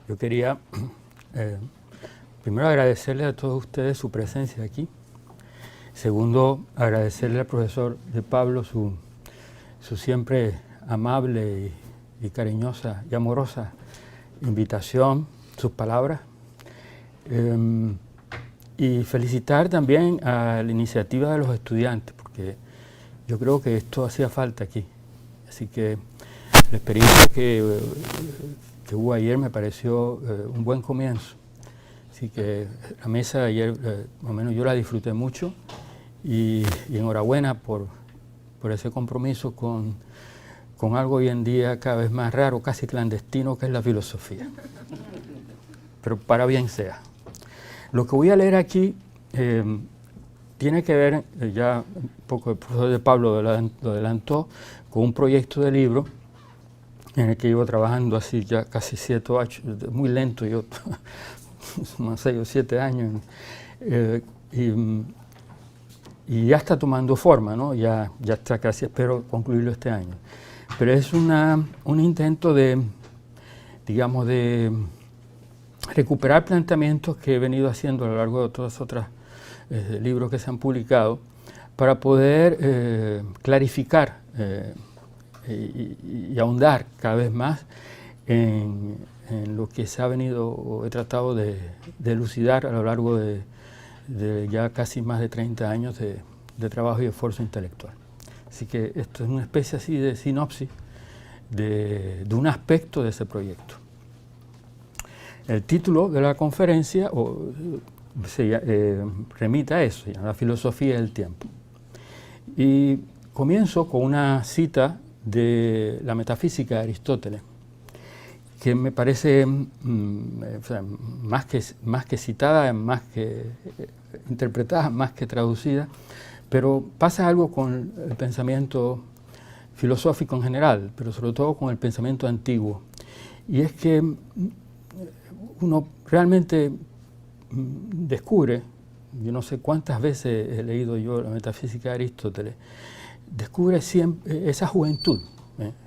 Yo quería primero agradecerle a todos ustedes su presencia aquí. Segundo, agradecerle al profesor de Pablo su siempre amable y cariñosa y amorosa invitación, sus palabras. Y felicitar también a la iniciativa de los estudiantes, porque yo creo que esto hacía falta aquí. Así que la experiencia que hubo ayer me pareció un buen comienzo. Así que la mesa de ayer, más o menos yo la disfruté mucho y enhorabuena por ese compromiso con algo hoy en día cada vez más raro, casi clandestino, que es la filosofía. Pero para bien sea. Lo que voy a leer aquí tiene que ver, ya un poco el profesor de Pablo lo adelantó, con un proyecto de libro en el que llevo trabajando así ya casi 7 o 8, muy lento, yo unos 6 o 7 años, y ya está tomando forma, ¿no? Ya está casi, espero concluirlo este año. Pero es un intento de, digamos, de recuperar planteamientos que he venido haciendo a lo largo de todos los otros libros que se han publicado para poder clarificar y ahondar cada vez más en lo que se ha venido o he tratado de elucidar a lo largo de ya casi más de 30 años de trabajo y esfuerzo intelectual. Así que esto es una especie así de sinopsis de un aspecto de ese proyecto. El título de la conferencia remite a eso, la filosofía del tiempo. Y comienzo con una cita de la metafísica de Aristóteles, que me parece más que citada, más que interpretada, más que traducida, pero pasa algo con el pensamiento filosófico en general, pero sobre todo con el pensamiento antiguo. Y es que uno realmente descubre, yo no sé cuántas veces he leído yo la metafísica de Aristóteles, descubre siempre esa juventud,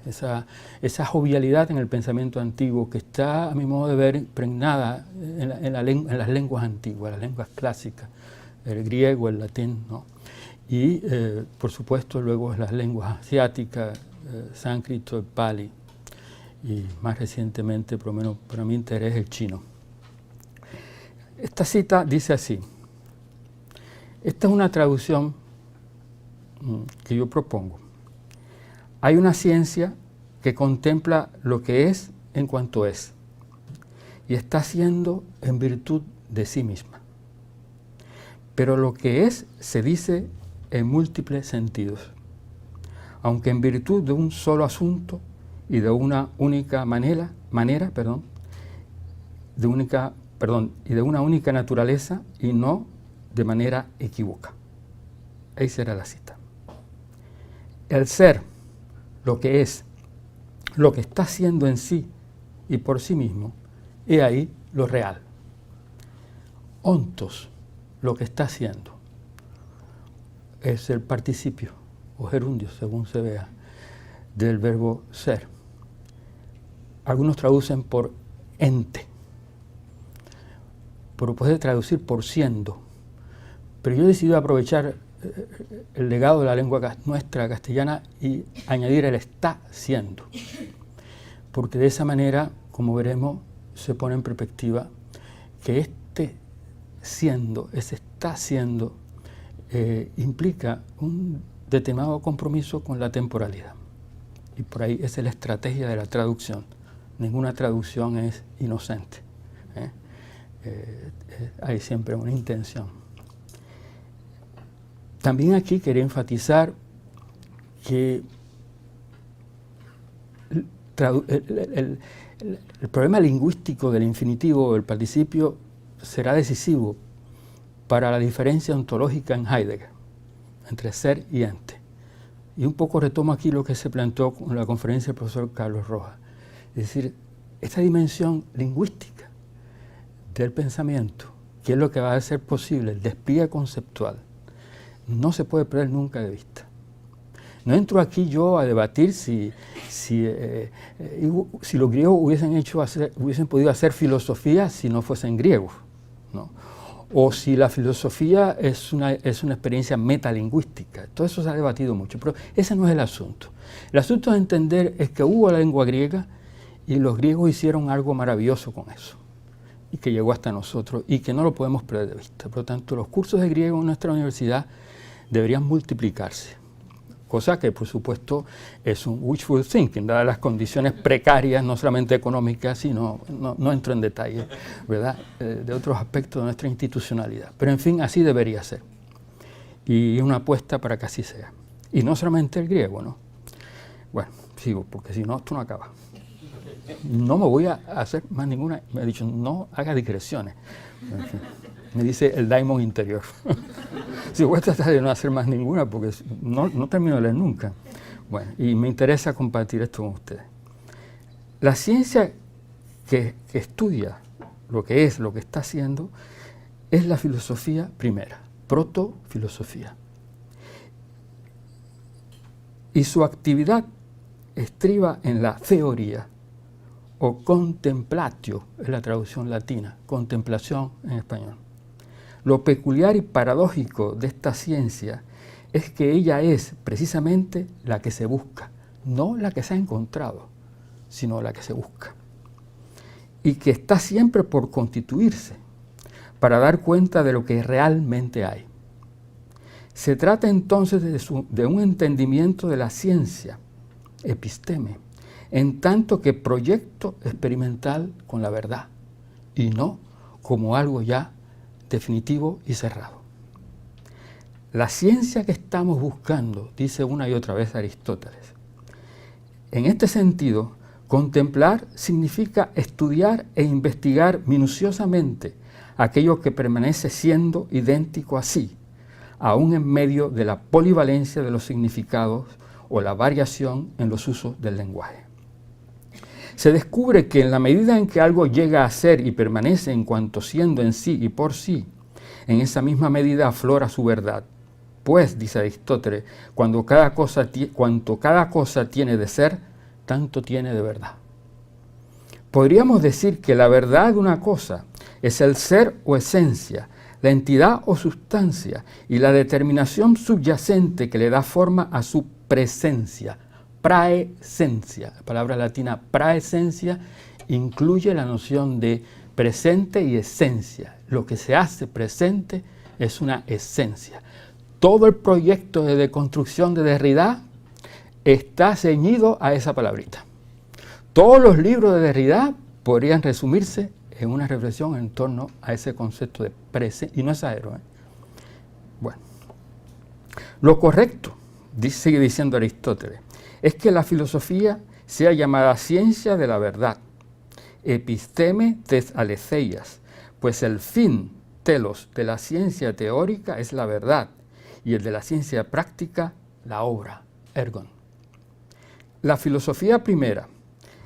esa jovialidad en el pensamiento antiguo que está, a mi modo de ver, impregnada en las lenguas antiguas, las lenguas clásicas, el griego, el latín, ¿no? Y, por supuesto, luego las lenguas asiáticas, sánscrito, el pali, y más recientemente, por lo menos para mi interés, el chino. Esta cita dice así: esta es una traducción que yo propongo. Hay una ciencia que contempla lo que es en cuanto es y está siendo en virtud de sí misma. Pero lo que es se dice en múltiples sentidos, aunque en virtud de un solo asunto y de una única y de una única naturaleza y no de manera equívoca. Ahí será la cita. El ser, lo que es, lo que está siendo en sí y por sí mismo, he ahí lo real. Ontos, lo que está siendo, es el participio o gerundio, según se vea, del verbo ser. Algunos traducen por ente, pero puede traducir por siendo. Pero yo he decidido aprovechar el legado de la lengua nuestra castellana y añadir el está siendo, porque de esa manera, como veremos, se pone en perspectiva que este siendo, ese está siendo, implica un determinado compromiso con la temporalidad. Y por ahí esa es la estrategia de la traducción. Ninguna traducción es inocente. Hay siempre una intención. También aquí quería enfatizar que el problema lingüístico del infinitivo o del participio será decisivo para la diferencia ontológica en Heidegger entre ser y ente. Y un poco retomo aquí lo que se planteó en la conferencia del profesor Carlos Rojas. Es decir, esta dimensión lingüística del pensamiento, que es lo que va a hacer posible el despliegue conceptual, no se puede perder nunca de vista. No entro aquí yo a debatir si los griegos hubiesen podido hacer filosofía si no fuesen griegos, ¿no? O si la filosofía es una experiencia metalingüística. Todo eso se ha debatido mucho, pero ese no es el asunto. El asunto de entender es que hubo la lengua griega y los griegos hicieron algo maravilloso con eso, y que llegó hasta nosotros y que no lo podemos perder de vista. Por lo tanto, los cursos de griego en nuestra universidad deberían multiplicarse, cosa que por supuesto es un wishful thinking, dadas las condiciones precarias, no solamente económicas, sino, no entro en detalle, ¿verdad?, de otros aspectos de nuestra institucionalidad. Pero en fin, así debería ser. Y es una apuesta para que así sea. Y no solamente el griego, ¿no? Bueno, sigo, porque si no, esto no acaba. No me voy a hacer más ninguna, me ha dicho, no haga digresiones. En fin, me dice el daimon interior. Si voy a tratar de no hacer más ninguna, porque no termino de leer nunca. Bueno, y me interesa compartir esto con ustedes. La ciencia que estudia lo que está haciendo, es la filosofía primera, protofilosofía. Y su actividad estriba en la teoría, o contemplatio, es la traducción latina, contemplación en español. Lo peculiar y paradójico de esta ciencia es que ella es precisamente la que se busca, no la que se ha encontrado, sino la que se busca. Y que está siempre por constituirse, para dar cuenta de lo que realmente hay. Se trata entonces de un entendimiento de la ciencia, episteme, en tanto que proyecto experimental con la verdad, y no como algo ya definitivo y cerrado. La ciencia que estamos buscando, dice una y otra vez Aristóteles. En este sentido, contemplar significa estudiar e investigar minuciosamente aquello que permanece siendo idéntico a sí, aún en medio de la polivalencia de los significados o la variación en los usos del lenguaje. Se descubre que en la medida en que algo llega a ser y permanece en cuanto siendo en sí y por sí, en esa misma medida aflora su verdad. Pues, dice Aristóteles, cuanto cada cosa tiene de ser, tanto tiene de verdad. Podríamos decir que la verdad de una cosa es el ser o esencia, la entidad o sustancia y la determinación subyacente que le da forma a su presencia. Praesencia, la palabra latina praesencia incluye la noción de presente y esencia. Lo que se hace presente es una esencia. Todo el proyecto de deconstrucción de Derrida está ceñido a esa palabrita. Todos los libros de Derrida podrían resumirse en una reflexión en torno a ese concepto de presencia, y no exagero, ¿eh? Bueno, lo correcto, sigue diciendo Aristóteles, es que la filosofía sea llamada ciencia de la verdad, episteme tes aletheias, pues el fin, telos, de la ciencia teórica es la verdad, y el de la ciencia práctica, la obra, ergon. La filosofía primera,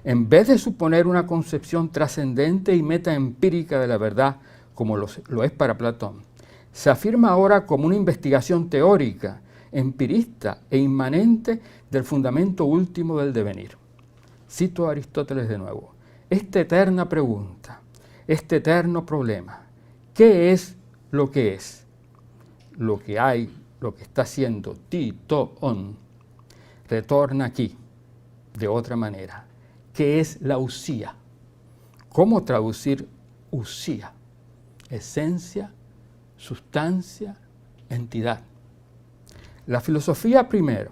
en vez de suponer una concepción trascendente y metaempírica de la verdad, como lo es para Platón, se afirma ahora como una investigación teórica, empirista e inmanente del fundamento último del devenir. Cito a Aristóteles de nuevo. Esta eterna pregunta, este eterno problema, ¿qué es lo que es? Lo que hay, lo que está siendo ti, to, on, retorna aquí, de otra manera. ¿Qué es la usía? ¿Cómo traducir usía? Esencia, sustancia, entidad. La filosofía primero,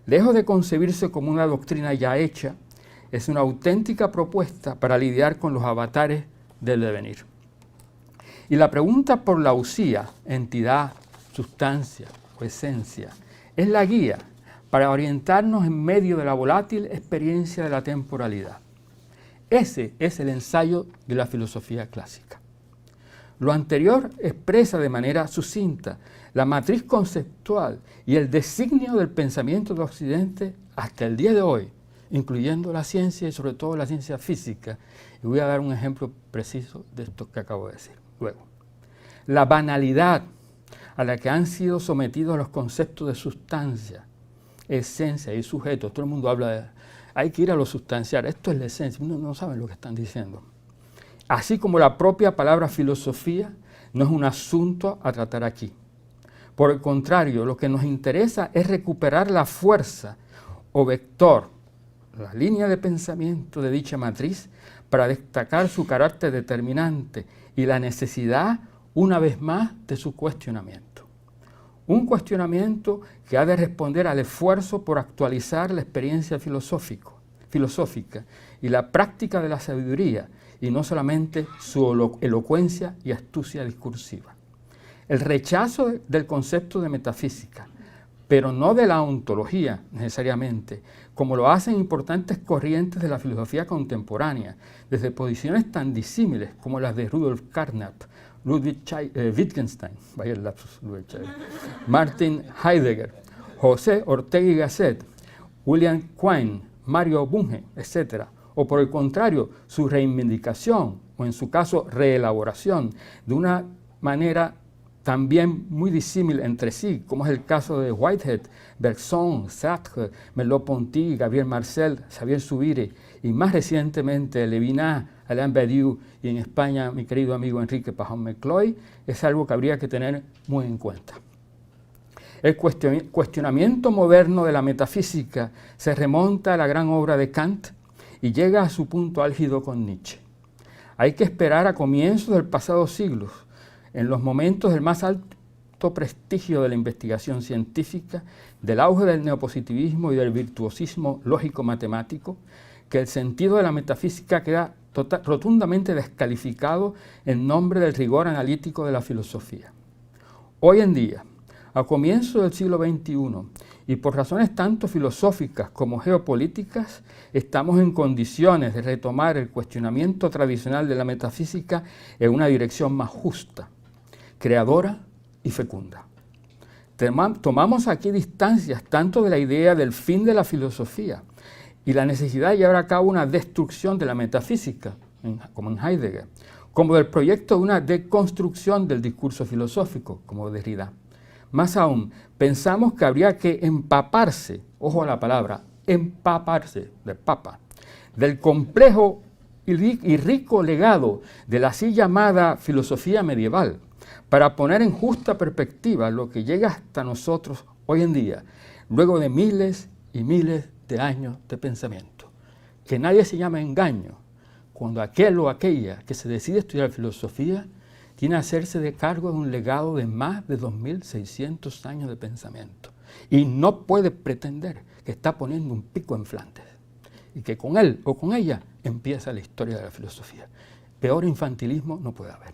lejos de concebirse como una doctrina ya hecha, es una auténtica propuesta para lidiar con los avatares del devenir. Y la pregunta por la usía, entidad, sustancia o esencia, es la guía para orientarnos en medio de la volátil experiencia de la temporalidad. Ese es el ensayo de la filosofía clásica. Lo anterior expresa de manera sucinta la matriz conceptual y el designio del pensamiento de Occidente hasta el día de hoy, incluyendo la ciencia y sobre todo la ciencia física. Y voy a dar un ejemplo preciso de esto que acabo de decir. Luego, la banalidad a la que han sido sometidos los conceptos de sustancia, esencia y sujeto. Todo el mundo habla de, hay que ir a lo sustancial, esto es la esencia, no saben lo que están diciendo. Así como la propia palabra filosofía no es un asunto a tratar aquí. Por el contrario, lo que nos interesa es recuperar la fuerza o vector, la línea de pensamiento de dicha matriz, para destacar su carácter determinante y la necesidad, una vez más, de su cuestionamiento. Un cuestionamiento que ha de responder al esfuerzo por actualizar la experiencia filosófica y la práctica de la sabiduría, y no solamente su elocuencia y astucia discursiva. El rechazo del concepto de metafísica, pero no de la ontología necesariamente, como lo hacen importantes corrientes de la filosofía contemporánea, desde posiciones tan disímiles como las de Rudolf Carnap, Ludwig Wittgenstein, vaya el lapsus, Martin Heidegger, José Ortega y Gasset, William Quine, Mario Bunge, etc. O por el contrario, su reivindicación, o en su caso reelaboración, de una manera también muy disímil entre sí, como es el caso de Whitehead, Bergson, Sartre, Merleau-Ponty, Gabriel Marcel, Xavier Zubiri y más recientemente Levinas, Alain Badiou y en España mi querido amigo Enrique Pajón-Mecloy, es algo que habría que tener muy en cuenta. El cuestionamiento moderno de la metafísica se remonta a la gran obra de Kant y llega a su punto álgido con Nietzsche. Hay que esperar a comienzos del pasado siglo, en los momentos del más alto prestigio de la investigación científica, del auge del neopositivismo y del virtuosismo lógico-matemático, que el sentido de la metafísica queda rotundamente descalificado en nombre del rigor analítico de la filosofía. Hoy en día, a comienzos del siglo XXI, y por razones tanto filosóficas como geopolíticas, estamos en condiciones de retomar el cuestionamiento tradicional de la metafísica en una dirección más justa, creadora y fecunda. Tomamos aquí distancias tanto de la idea del fin de la filosofía y la necesidad de llevar a cabo una destrucción de la metafísica, como en Heidegger, como del proyecto de una deconstrucción del discurso filosófico, como Derrida. Más aún, pensamos que habría que empaparse, ojo a la palabra, empaparse, del papa, del complejo y rico legado de la así llamada filosofía medieval, para poner en justa perspectiva lo que llega hasta nosotros hoy en día, luego de miles y miles de años de pensamiento. Que nadie se llame engaño cuando aquel o aquella que se decide estudiar filosofía tiene que hacerse de cargo de un legado de más de 2.600 años de pensamiento y no puede pretender que está poniendo un pico en Flandes y que con él o con ella empieza la historia de la filosofía. Peor infantilismo no puede haber.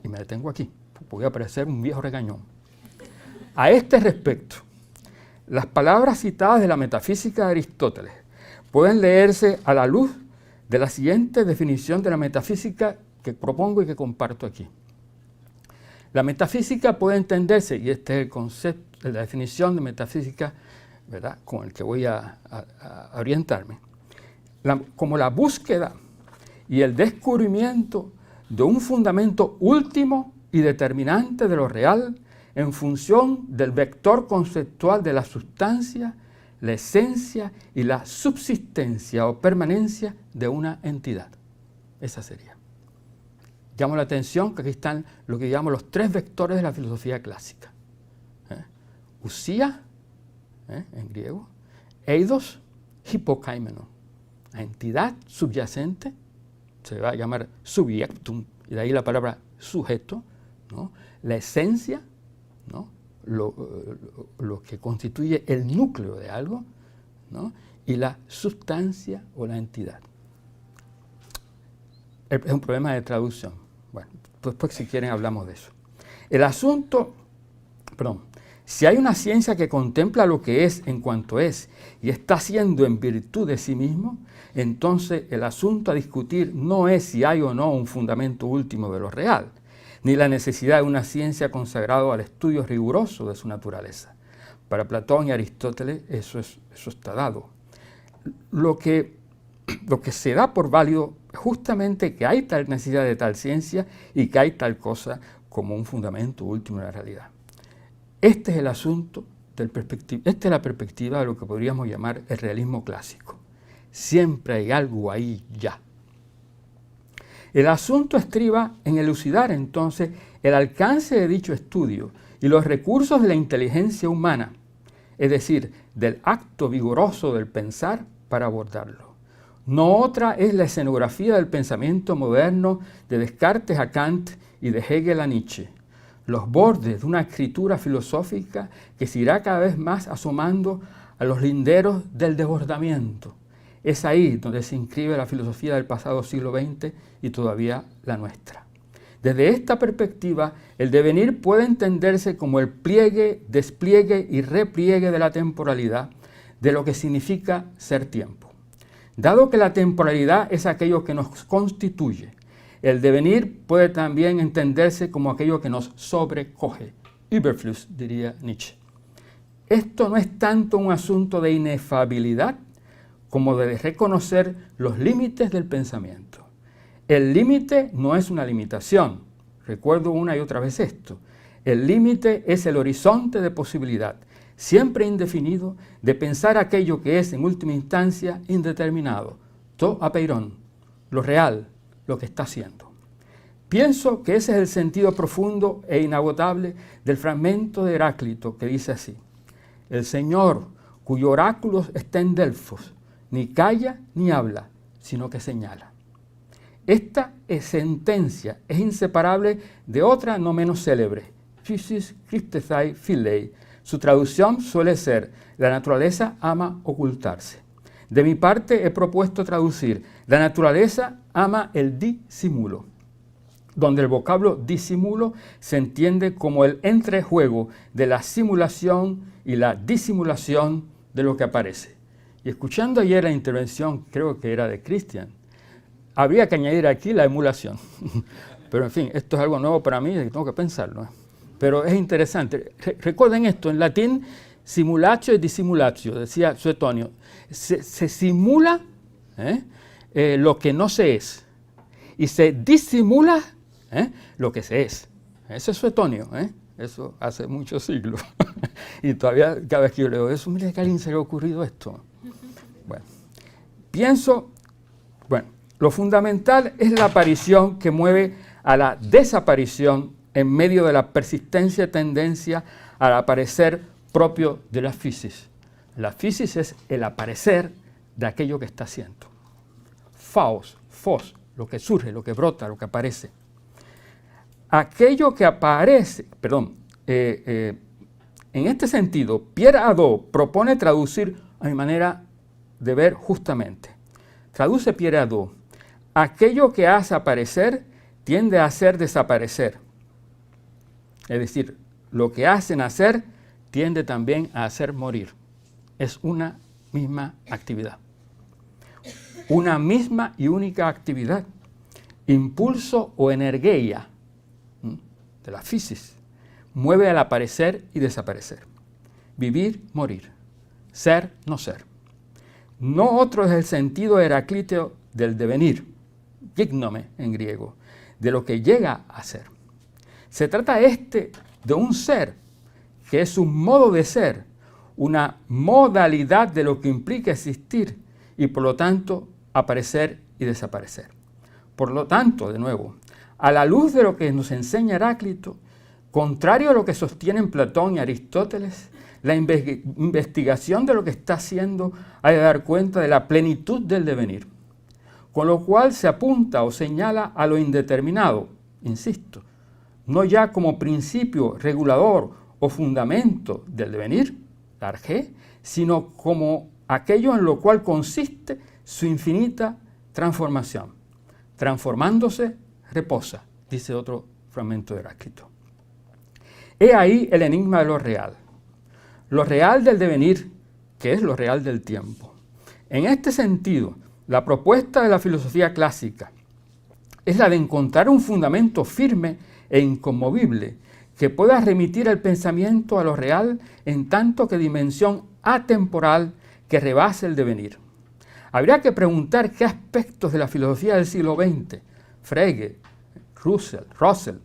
Y me detengo aquí, voy a parecer un viejo regañón. A este respecto, las palabras citadas de la metafísica de Aristóteles pueden leerse a la luz de la siguiente definición de la metafísica que propongo y que comparto aquí. La metafísica puede entenderse, y este es el concepto, la definición de metafísica, ¿verdad?, con el que voy a orientarme, como la búsqueda y el descubrimiento de un fundamento último y determinante de lo real en función del vector conceptual de la sustancia, la esencia y la subsistencia o permanencia de una entidad. Esa sería. Llamo la atención que aquí están lo que llamamos los tres vectores de la filosofía clásica. Usía, en griego, eidos, hipokaimenon. La entidad subyacente se va a llamar subjectum, y de ahí la palabra sujeto, ¿no? La esencia, ¿no?, lo que constituye el núcleo de algo, ¿no?, y la sustancia o la entidad. Es un problema de traducción. Bueno, después si quieren hablamos de eso. El asunto, si hay una ciencia que contempla lo que es en cuanto es y está siendo en virtud de sí mismo, entonces el asunto a discutir no es si hay o no un fundamento último de lo real, ni la necesidad de una ciencia consagrada al estudio riguroso de su naturaleza. Para Platón y Aristóteles eso está dado. Lo que se da por válido es justamente que hay tal necesidad de tal ciencia y que hay tal cosa como un fundamento último de la realidad. Este es el asunto Esta es la perspectiva de lo que podríamos llamar el realismo clásico. Siempre hay algo ahí ya. El asunto estriba en elucidar entonces el alcance de dicho estudio y los recursos de la inteligencia humana, es decir, del acto vigoroso del pensar para abordarlo. No otra es la escenografía del pensamiento moderno de Descartes a Kant y de Hegel a Nietzsche, los bordes de una escritura filosófica que se irá cada vez más asomando a los linderos del desbordamiento. Es ahí donde se inscribe la filosofía del pasado siglo XX y todavía la nuestra. Desde esta perspectiva, el devenir puede entenderse como el pliegue, despliegue y repliegue de la temporalidad, de lo que significa ser tiempo. Dado que la temporalidad es aquello que nos constituye, el devenir puede también entenderse como aquello que nos sobrecoge. Überfluss, diría Nietzsche. Esto no es tanto un asunto de inefabilidad como de reconocer los límites del pensamiento. El límite no es una limitación. Recuerdo una y otra vez esto. El límite es el horizonte de posibilidad, siempre indefinido, de pensar aquello que es en última instancia indeterminado. To apeiron, lo real, lo que está siendo. Pienso que ese es el sentido profundo e inagotable del fragmento de Heráclito que dice así: el Señor, cuyo oráculo está en Delfos, ni calla ni habla, sino que señala. Esta sentencia es inseparable de otra no menos célebre, Physis Cryptethai Philei. Su traducción suele ser: la naturaleza ama ocultarse. De mi parte he propuesto traducir: la naturaleza ama el disimulo, donde el vocablo disimulo se entiende como el entrejuego de la simulación y la disimulación de lo que aparece. Y escuchando ayer la intervención, creo que era de Christian, habría que añadir aquí la emulación. Pero en fin, esto es algo nuevo para mí y tengo que pensarlo. Pero es interesante. Recuerden esto, en latín, simulatio y disimulatio, decía Suetonio. Se simula lo que no se es y se disimula lo que se es. Eso es Suetonio, eso hace muchos siglos. Y todavía cada vez que yo leo eso, mira que a alguien se le ha ocurrido esto. Bueno, pienso, lo fundamental es la aparición que mueve a la desaparición en medio de la persistente tendencia al aparecer propio de la physis. La physis es el aparecer de aquello que está siendo. Phos, lo que surge, lo que brota, lo que aparece. Aquello que aparece, en este sentido, Pierre Hadot propone traducir a mi manera de ver justamente. Traduce Pierre Hadot: aquello que hace aparecer tiende a hacer desaparecer. Es decir, lo que hace nacer tiende también a hacer morir. Es una misma actividad. Una misma y única actividad. Impulso o energía de la physis mueve al aparecer y desaparecer. Vivir, morir. Ser, no ser. No otro es el sentido heraclíteo del devenir, gignome en griego, de lo que llega a ser. Se trata de un ser, que es un modo de ser, una modalidad de lo que implica existir y por lo tanto aparecer y desaparecer. Por lo tanto, de nuevo, a la luz de lo que nos enseña Heráclito, contrario a lo que sostienen Platón y Aristóteles, la investigación de lo que está haciendo ha de dar cuenta de la plenitud del devenir, con lo cual se apunta o señala a lo indeterminado, insisto, no ya como principio regulador o fundamento del devenir, la arjé, sino como aquello en lo cual consiste su infinita transformación. Transformándose, reposa, dice otro fragmento de Heráclito. He ahí el enigma de lo real. Lo real del devenir, que es lo real del tiempo. En este sentido, la propuesta de la filosofía clásica es la de encontrar un fundamento firme e inconmovible que pueda remitir el pensamiento a lo real en tanto que dimensión atemporal que rebase el devenir. Habría que preguntar qué aspectos de la filosofía del siglo XX, Frege, Russell,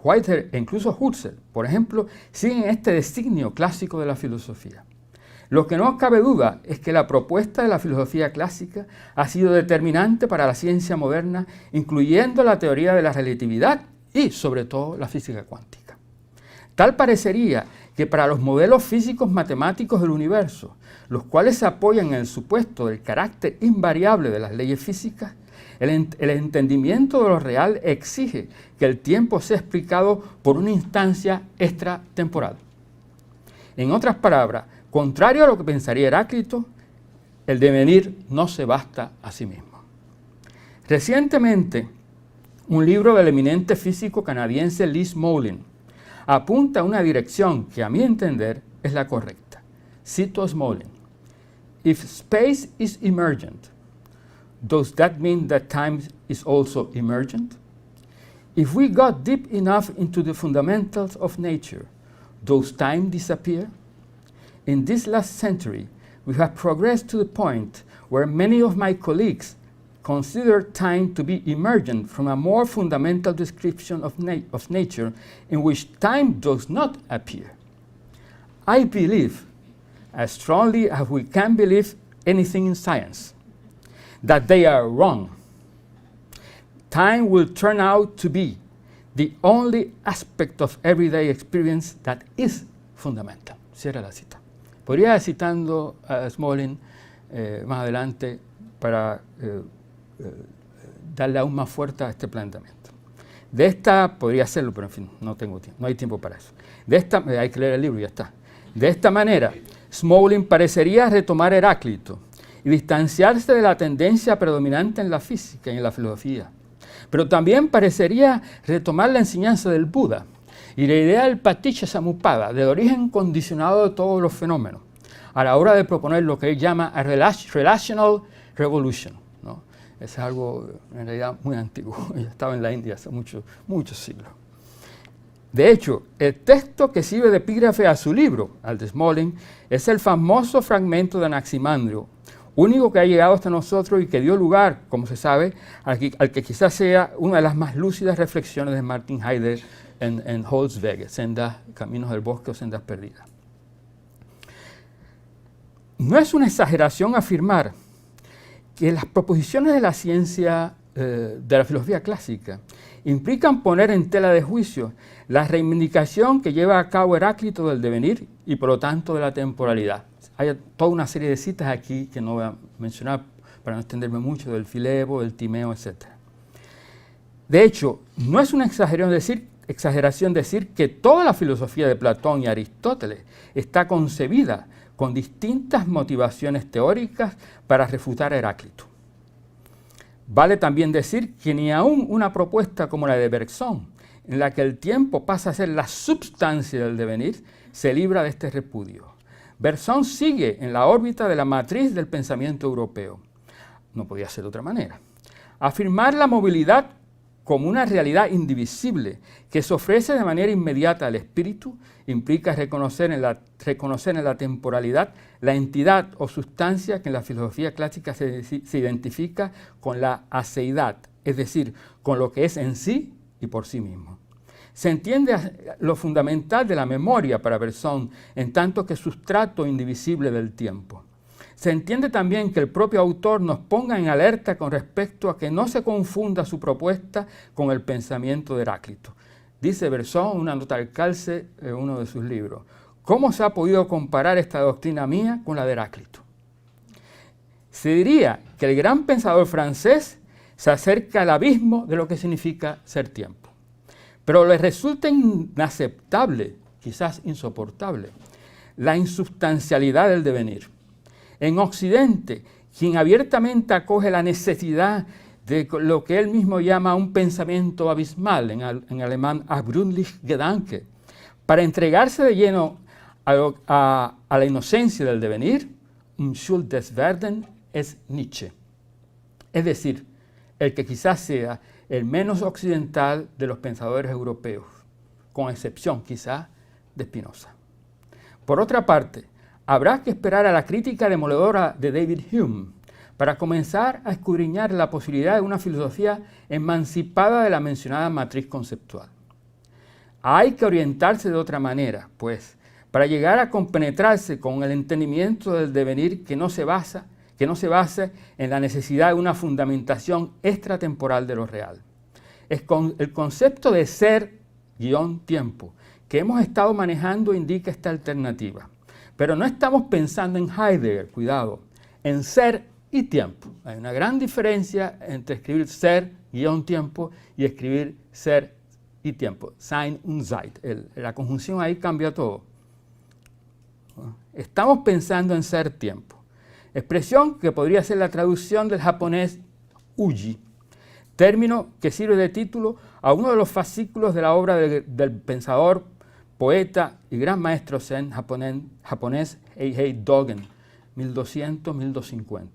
Whitehead e incluso Husserl, por ejemplo, siguen este designio clásico de la filosofía. Lo que no cabe duda es que la propuesta de la filosofía clásica ha sido determinante para la ciencia moderna, incluyendo la teoría de la relatividad y, sobre todo, la física cuántica. Tal parecería que para los modelos físicos matemáticos del universo, los cuales se apoyan en el supuesto del carácter invariable de las leyes físicas, el entendimiento de lo real exige que el tiempo sea explicado por una instancia extratemporal. En otras palabras, contrario a lo que pensaría Heráclito, el devenir no se basta a sí mismo. Recientemente, un libro del eminente físico canadiense Lee Smolin apunta a una dirección que, a mi entender, es la correcta. Cito a Smolin: "If space is emergent, does that mean that time is also emergent? If we got deep enough into the fundamentals of nature, does time disappear? In this last century, we have progressed to the point where many of my colleagues consider time to be emergent from a more fundamental description of nature in which time does not appear. I believe, as strongly as we can believe anything in science, that they are wrong. Time will turn out to be the only aspect of everyday experience that is fundamental." Cierra la cita. Podría ir citando a Smolin más adelante para darle aún más fuerza a este planteamiento. De esta, podría hacerlo, pero en fin, no tengo tiempo, no hay tiempo para eso. De esta, hay que leer el libro y ya está. De esta manera, Smolin parecería retomar Heráclito y distanciarse de la tendencia predominante en la física y en la filosofía. Pero también parecería retomar la enseñanza del Buda y la idea del paticca samuppada, del origen condicionado de todos los fenómenos, a la hora de proponer lo que él llama a relational revolution, ¿no? Es algo en realidad muy antiguo, ya estaba en la India hace muchos siglos. De hecho, el texto que sirve de epígrafe a su libro, al de Smolin, es el famoso fragmento de Anaximandro, único que ha llegado hasta nosotros y que dio lugar, como se sabe, al que quizás sea una de las más lúcidas reflexiones de Martin Heidegger en Holzwege, Caminos del Bosque o Sendas Perdidas. No es una exageración afirmar que las proposiciones de la ciencia de la filosofía clásica implican poner en tela de juicio la reivindicación que lleva a cabo Heráclito del devenir y por lo tanto de la temporalidad. Hay toda una serie de citas aquí que no voy a mencionar para no extenderme mucho, del Filebo, del Timeo, etc. De hecho, no es una exageración decir que toda la filosofía de Platón y Aristóteles está concebida con distintas motivaciones teóricas para refutar a Heráclito. Vale también decir que ni aún una propuesta como la de Bergson, en la que el tiempo pasa a ser la substancia del devenir, se libra de este repudio. Bergson sigue en la órbita de la matriz del pensamiento europeo. No podía ser de otra manera. Afirmar la movilidad como una realidad indivisible que se ofrece de manera inmediata al espíritu implica reconocer en la temporalidad la entidad o sustancia que en la filosofía clásica se identifica con la aceidad, es decir, con lo que es en sí y por sí mismo. Se entiende lo fundamental de la memoria para Bergson en tanto que sustrato indivisible del tiempo. Se entiende también que el propio autor nos ponga en alerta con respecto a que no se confunda su propuesta con el pensamiento de Heráclito. Dice Bergson, una nota al calce en uno de sus libros: ¿cómo se ha podido comparar esta doctrina mía con la de Heráclito? Se diría que el gran pensador francés se acerca al abismo de lo que significa ser tiempo. Pero le resulta inaceptable, quizás insoportable, la insubstancialidad del devenir. En Occidente, quien abiertamente acoge la necesidad de lo que él mismo llama un pensamiento abismal, en alemán abgrundlich Gedanke, para entregarse de lleno a la inocencia del devenir, Unschuld des Werden, es Nietzsche. Es decir, el que quizás sea el menos occidental de los pensadores europeos, con excepción quizás de Spinoza. Por otra parte, habrá que esperar a la crítica demoledora de David Hume para comenzar a escudriñar la posibilidad de una filosofía emancipada de la mencionada matriz conceptual. Hay que orientarse de otra manera, pues, para llegar a compenetrarse con el entendimiento del devenir que no se basa en la necesidad de una fundamentación extratemporal de lo real. El concepto de ser-tiempo que hemos estado manejando indica esta alternativa. Pero no estamos pensando en Heidegger, cuidado, en ser y tiempo. Hay una gran diferencia entre escribir ser-tiempo y escribir ser y tiempo. Sein und Zeit. La conjunción ahí cambia todo. Estamos pensando en ser-tiempo. Expresión que podría ser la traducción del japonés uji, término que sirve de título a uno de los fascículos de la obra del pensador, poeta y gran maestro zen japonés Heihei Dogen, 1200-1250,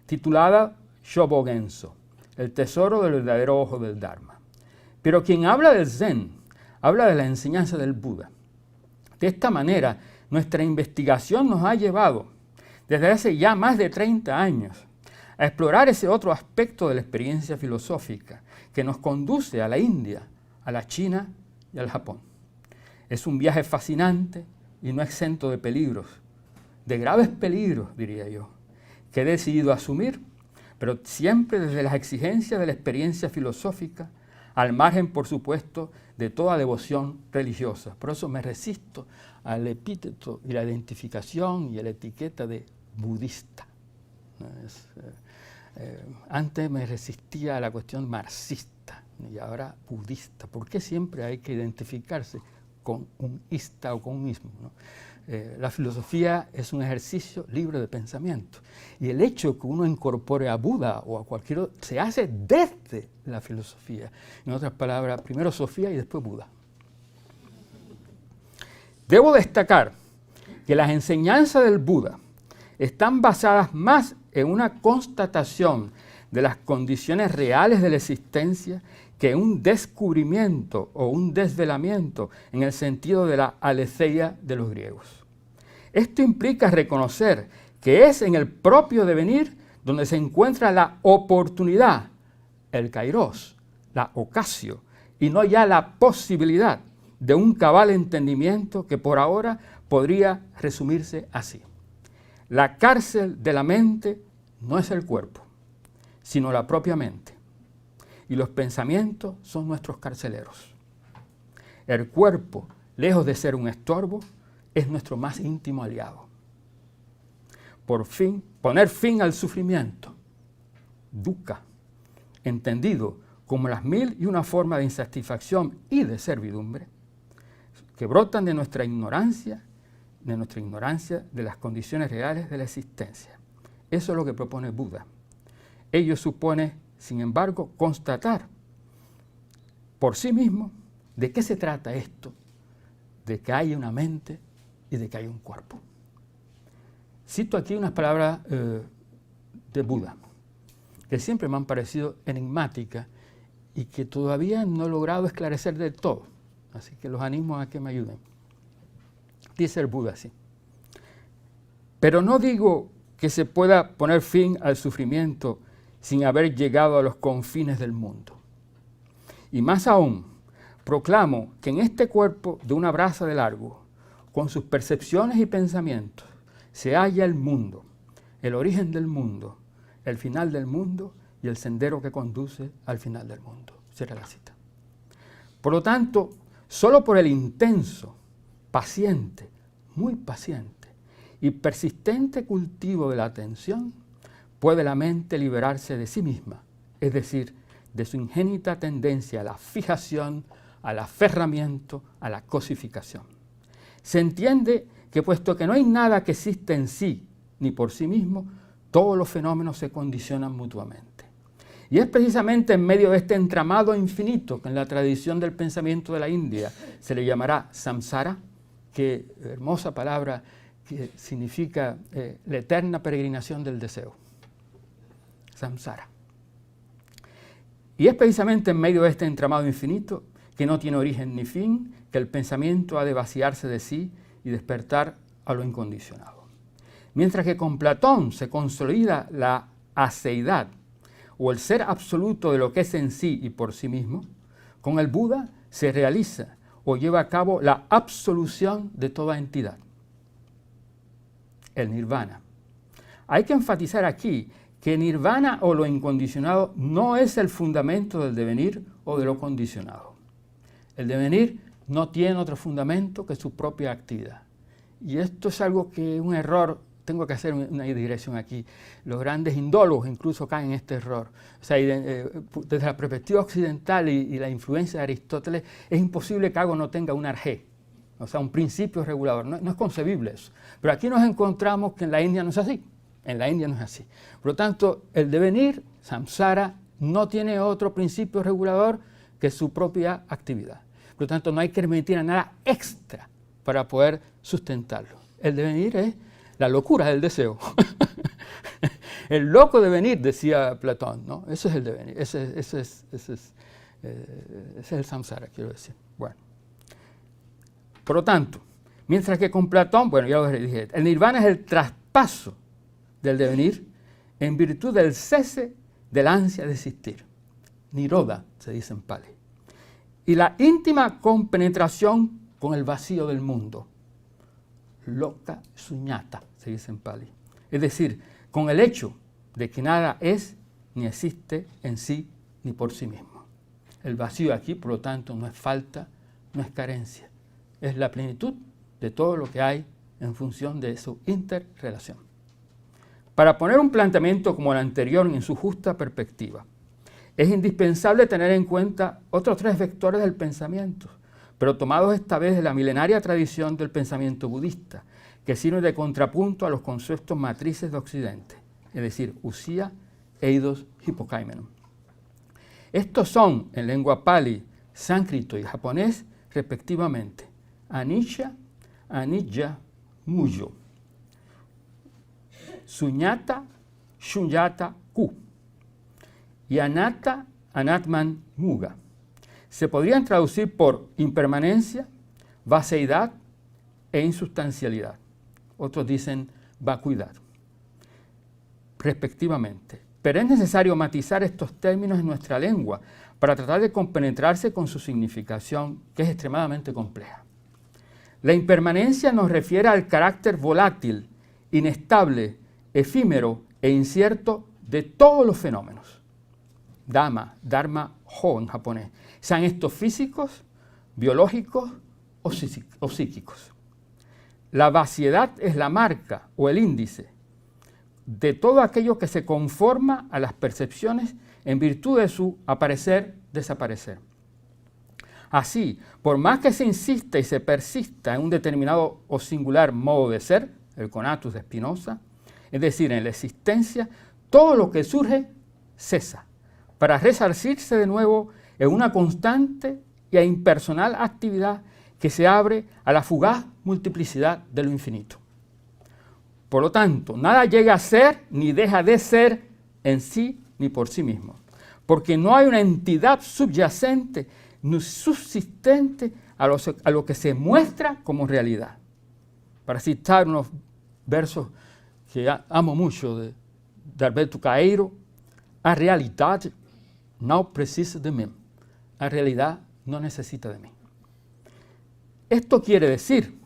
titulada Shobogenso, el tesoro del verdadero ojo del Dharma. Pero quien habla del zen, habla de la enseñanza del Buda. De esta manera, nuestra investigación nos ha llevado, desde hace ya más de 30 años, a explorar ese otro aspecto de la experiencia filosófica que nos conduce a la India, a la China y al Japón. Es un viaje fascinante y no exento de peligros, de graves peligros, diría yo, que he decidido asumir, pero siempre desde las exigencias de la experiencia filosófica, al margen, por supuesto, de toda devoción religiosa. Por eso me resisto al epíteto y la identificación y la etiqueta de budista. Antes me resistía a la cuestión marxista y ahora budista. ¿Por qué siempre hay que identificarse con un ista o con un ismo, ¿no? La filosofía es un ejercicio libre de pensamiento y el hecho que uno incorpore a Buda o a cualquier otro se hace desde la filosofía. En otras palabras, primero Sofía y después Buda. Debo destacar que las enseñanzas del Buda están basadas más en una constatación de las condiciones reales de la existencia que un descubrimiento o un desvelamiento en el sentido de la aletheia de los griegos. Esto implica reconocer que es en el propio devenir donde se encuentra la oportunidad, el kairos, la ocasio, y no ya la posibilidad de un cabal entendimiento que por ahora podría resumirse así. La cárcel de la mente no es el cuerpo, sino la propia mente. Y los pensamientos son nuestros carceleros. El cuerpo, lejos de ser un estorbo, es nuestro más íntimo aliado. Por fin, poner fin al sufrimiento, dukkha, entendido como las 1001 formas de insatisfacción y de servidumbre, que brotan de nuestra ignorancia de las condiciones reales de la existencia. Eso es lo que propone Buda. Ello supone, sin embargo, constatar por sí mismo de qué se trata esto, de que hay una mente y de que hay un cuerpo. Cito aquí unas palabras de Buda, que siempre me han parecido enigmáticas y que todavía no he logrado esclarecer del todo. Así que los animo a que me ayuden. Dice el Buda así: pero no digo que se pueda poner fin al sufrimiento sin haber llegado a los confines del mundo. Y más aún, proclamo que en este cuerpo de una brasa de largo, con sus percepciones y pensamientos, se halla el mundo, el origen del mundo, el final del mundo y el sendero que conduce al final del mundo. Cierra la cita. Por lo tanto, solo por el intenso, paciente, muy paciente y persistente cultivo de la atención, puede la mente liberarse de sí misma, es decir, de su ingénita tendencia a la fijación, al aferramiento, a la cosificación. Se entiende que puesto que no hay nada que exista en sí ni por sí mismo, todos los fenómenos se condicionan mutuamente. Y es precisamente en medio de este entramado infinito que en la tradición del pensamiento de la India se le llamará samsara, que hermosa palabra que significa la eterna peregrinación del deseo. Samsara. Y es precisamente en medio de este entramado infinito, que no tiene origen ni fin, que el pensamiento ha de vaciarse de sí y despertar a lo incondicionado. Mientras que con Platón se consolida la aceidad o el ser absoluto de lo que es en sí y por sí mismo, con el Buda se realiza o lleva a cabo la absolución de toda entidad. El nirvana. Hay que enfatizar aquí que nirvana o lo incondicionado no es el fundamento del devenir o de lo condicionado. El devenir no tiene otro fundamento que su propia actividad. Y esto es algo que es un error. Tengo que hacer una digresión aquí. Los grandes indólogos incluso caen en este error. O sea, desde la perspectiva occidental y la influencia de Aristóteles, es imposible que algo no tenga un arjé, o sea, un principio regulador. No es concebible eso. Pero aquí nos encontramos que en la India no es así. En la India no es así. Por lo tanto, el devenir, samsara, no tiene otro principio regulador que su propia actividad. Por lo tanto, no hay que permitir a nada extra para poder sustentarlo. El devenir es la locura del deseo. El loco devenir, decía Platón, ¿no? Eso es el devenir, ese es el samsara, quiero decir. Bueno. Por lo tanto, mientras que con Platón, bueno, ya lo dije, el nirvana es el traspaso del devenir en virtud del cese del ansia de existir. Nirodha, se dice en Pali. Y la íntima compenetración con el vacío del mundo. Loka suñata, se dice en Pali. Es decir, con el hecho de que nada es ni existe en sí ni por sí mismo. El vacío aquí, por lo tanto, no es falta, no es carencia. Es la plenitud de todo lo que hay en función de su interrelación. Para poner un planteamiento como el anterior en su justa perspectiva, es indispensable tener en cuenta otros tres vectores del pensamiento, pero tomados esta vez de la milenaria tradición del pensamiento budista, que sirve de contrapunto a los conceptos matrices de Occidente, es decir, usía, eidos, hipokaimenon. Estos son, en lengua pali, sánscrito y japonés, respectivamente, anicca, anijja, muyo, suñata, shunyata, ku, y anatta, anatman, muga. Se podrían traducir por impermanencia, vaceidad e insubstancialidad. Otros dicen vacuidad, respectivamente. Pero es necesario matizar estos términos en nuestra lengua para tratar de compenetrarse con su significación, que es extremadamente compleja. La impermanencia nos refiere al carácter volátil, inestable, efímero e incierto de todos los fenómenos. Dhamma, dharma, ho en japonés, sean estos físicos, biológicos o psíquicos. La vaciedad es la marca o el índice de todo aquello que se conforma a las percepciones en virtud de su aparecer, desaparecer. Así, por más que se insista y se persista en un determinado o singular modo de ser, el conatus de Spinoza, es decir, en la existencia, todo lo que surge cesa, para resarcirse de nuevo en una constante e impersonal actividad que se abre a la fugaz multiplicidad de lo infinito. Por lo tanto, nada llega a ser ni deja de ser en sí ni por sí mismo, porque no hay una entidad subyacente ni subsistente a lo que se muestra como realidad. Para citar unos versos que amo mucho de Alberto Caeiro, a realidade não precisa de mí. La realidad no necesita de mí. Esto quiere decir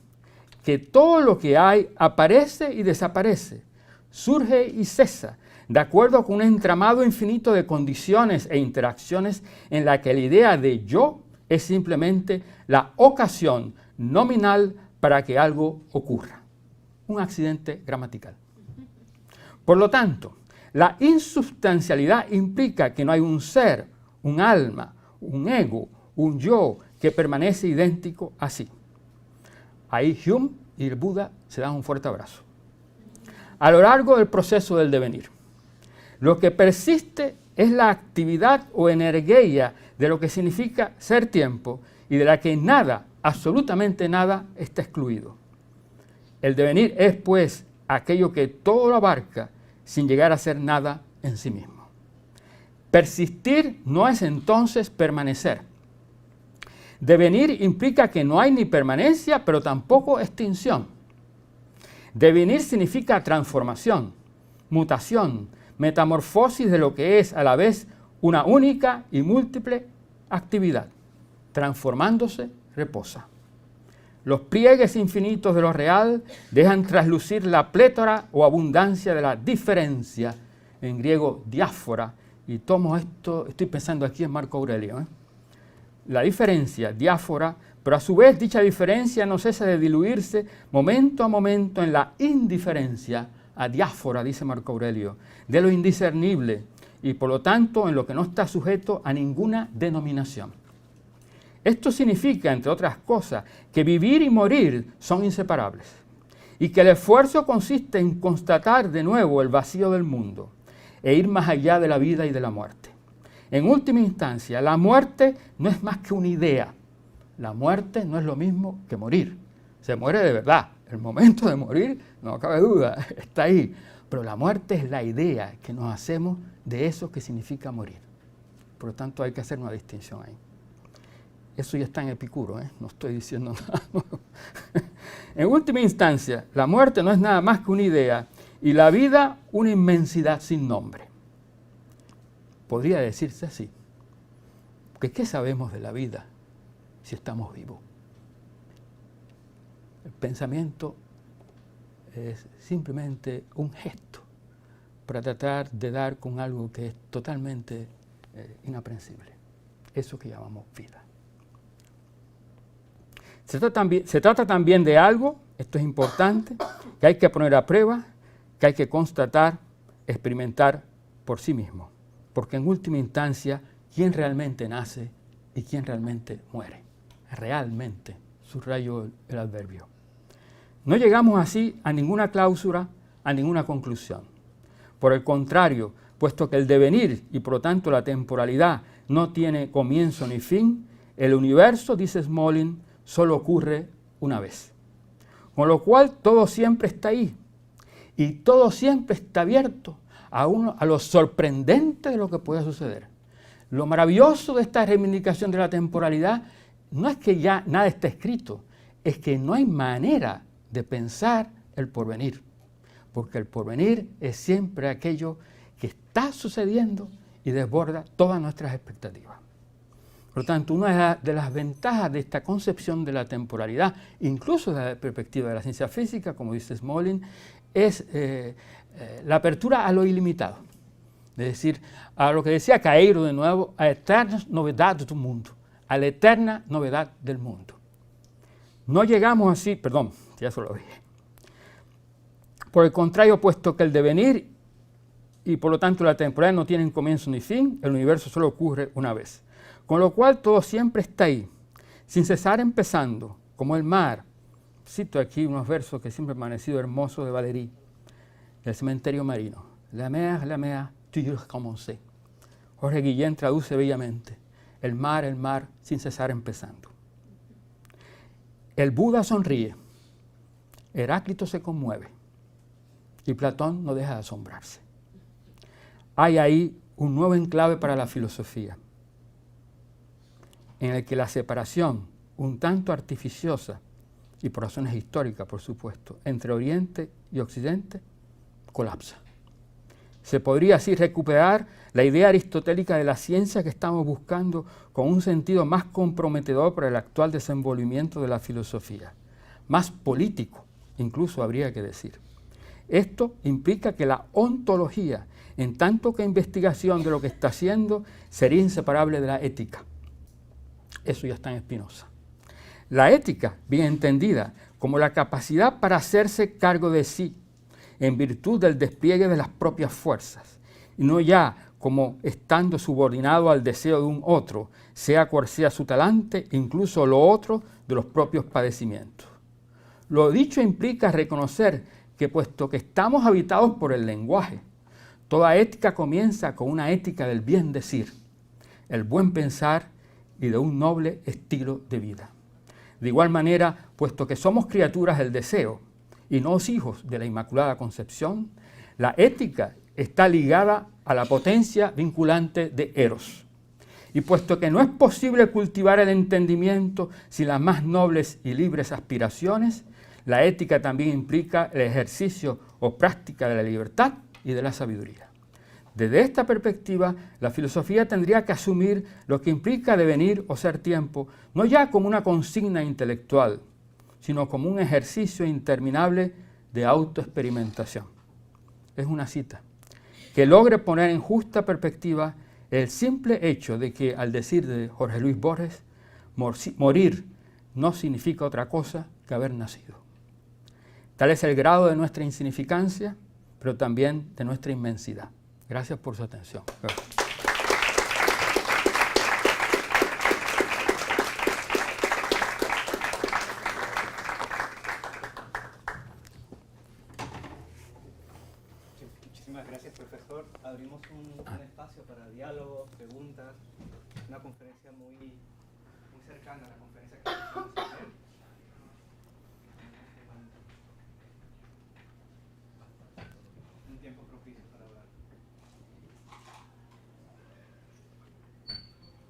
que todo lo que hay aparece y desaparece, surge y cesa, de acuerdo con un entramado infinito de condiciones e interacciones en la que la idea de yo es simplemente la ocasión nominal para que algo ocurra. Un accidente gramatical. Por lo tanto, la insubstancialidad implica que no hay un ser, un alma, un ego, un yo que permanece idéntico así. Ahí Hume y el Buda se dan un fuerte abrazo. A lo largo del proceso del devenir, lo que persiste es la actividad o energía de lo que significa ser tiempo y de la que nada, absolutamente nada, está excluido. El devenir es, pues, aquello que todo lo abarca sin llegar a ser nada en sí mismo. Persistir no es entonces permanecer. Devenir implica que no hay ni permanencia, pero tampoco extinción. Devenir significa transformación, mutación, metamorfosis de lo que es a la vez una única y múltiple actividad, transformándose reposa. Los pliegues infinitos de lo real dejan traslucir la plétora o abundancia de la diferencia, en griego diáfora, y tomo esto, estoy pensando aquí en Marco Aurelio, la diferencia, diáfora, pero a su vez dicha diferencia no cesa de diluirse momento a momento en la indiferencia, adiáfora, dice Marco Aurelio, de lo indiscernible, y por lo tanto en lo que no está sujeto a ninguna denominación. Esto significa, entre otras cosas, que vivir y morir son inseparables y que el esfuerzo consiste en constatar de nuevo el vacío del mundo e ir más allá de la vida y de la muerte. En última instancia, la muerte no es más que una idea. La muerte no es lo mismo que morir. Se muere de verdad. El momento de morir, no cabe duda, está ahí. Pero la muerte es la idea que nos hacemos de eso que significa morir. Por lo tanto, hay que hacer una distinción ahí. Eso ya está en Epicuro, no estoy diciendo nada nuevo. En última instancia, la muerte no es nada más que una idea y la vida una inmensidad sin nombre. Podría decirse así. Porque ¿qué sabemos de la vida si estamos vivos? El pensamiento es simplemente un gesto para tratar de dar con algo que es totalmente inaprensible. Eso que llamamos vida. Se trata también de algo, esto es importante, que hay que poner a prueba, que hay que constatar, experimentar por sí mismo. Porque en última instancia, ¿quién realmente nace y quién realmente muere? Realmente, subrayo el adverbio. No llegamos así a ninguna cláusula, a ninguna conclusión. Por el contrario, puesto que el devenir y por lo tanto la temporalidad no tiene comienzo ni fin, el universo, dice Smolin, solo ocurre una vez. Con lo cual todo siempre está ahí y todo siempre está abierto a lo sorprendente de lo que puede suceder. Lo maravilloso de esta reivindicación de la temporalidad no es que ya nada está escrito, es que no hay manera de pensar el porvenir, porque el porvenir es siempre aquello que está sucediendo y desborda todas nuestras expectativas. Por lo tanto, una de las ventajas de esta concepción de la temporalidad, incluso desde la perspectiva de la ciencia física, como dice Smolin, es la apertura a lo ilimitado. Es decir, a lo que decía Caeiro de nuevo, a eternas novedades del mundo, a la eterna novedad del mundo. No llegamos así, perdón, ya se lo dije. Por el contrario, puesto que el devenir y por lo tanto la temporalidad no tienen comienzo ni fin, el universo solo ocurre una vez. Con lo cual todo siempre está ahí, sin cesar empezando, como el mar. Cito aquí unos versos que siempre han permanecido hermosos de Valéry, del Cementerio Marino. La mer, toujours commencé. Jorge Guillén traduce bellamente, el mar, sin cesar empezando. El Buda sonríe, Heráclito se conmueve y Platón no deja de asombrarse. Hay ahí un nuevo enclave para la filosofía, en el que la separación, un tanto artificiosa, y por razones históricas, por supuesto, entre Oriente y Occidente, colapsa. Se podría así recuperar la idea aristotélica de la ciencia que estamos buscando con un sentido más comprometedor para el actual desenvolvimiento de la filosofía, más político, incluso habría que decir. Esto implica que la ontología, en tanto que investigación de lo que está haciendo, sería inseparable de la ética. Eso ya está en Spinoza. La ética, bien entendida, como la capacidad para hacerse cargo de sí, en virtud del despliegue de las propias fuerzas, y no ya como estando subordinado al deseo de un otro, sea cual sea su talante, incluso lo otro de los propios padecimientos. Lo dicho implica reconocer que puesto que estamos habitados por el lenguaje, toda ética comienza con una ética del bien decir, el buen pensar y de un noble estilo de vida. De igual manera, puesto que somos criaturas del deseo y no hijos de la Inmaculada Concepción, la ética está ligada a la potencia vinculante de Eros. Y puesto que no es posible cultivar el entendimiento sin las más nobles y libres aspiraciones, la ética también implica el ejercicio o práctica de la libertad y de la sabiduría. Desde esta perspectiva, la filosofía tendría que asumir lo que implica devenir o ser tiempo, no ya como una consigna intelectual, sino como un ejercicio interminable de autoexperimentación. Es una cita que logre poner en justa perspectiva el simple hecho de que, al decir de Jorge Luis Borges, morir no significa otra cosa que haber nacido. Tal es el grado de nuestra insignificancia, pero también de nuestra inmensidad. Gracias por su atención. Muchísimas gracias, profesor. Abrimos un espacio para diálogos, preguntas, una conferencia muy cercana a la conferencia que vamos a hacer. Un tiempo propicio para hablar.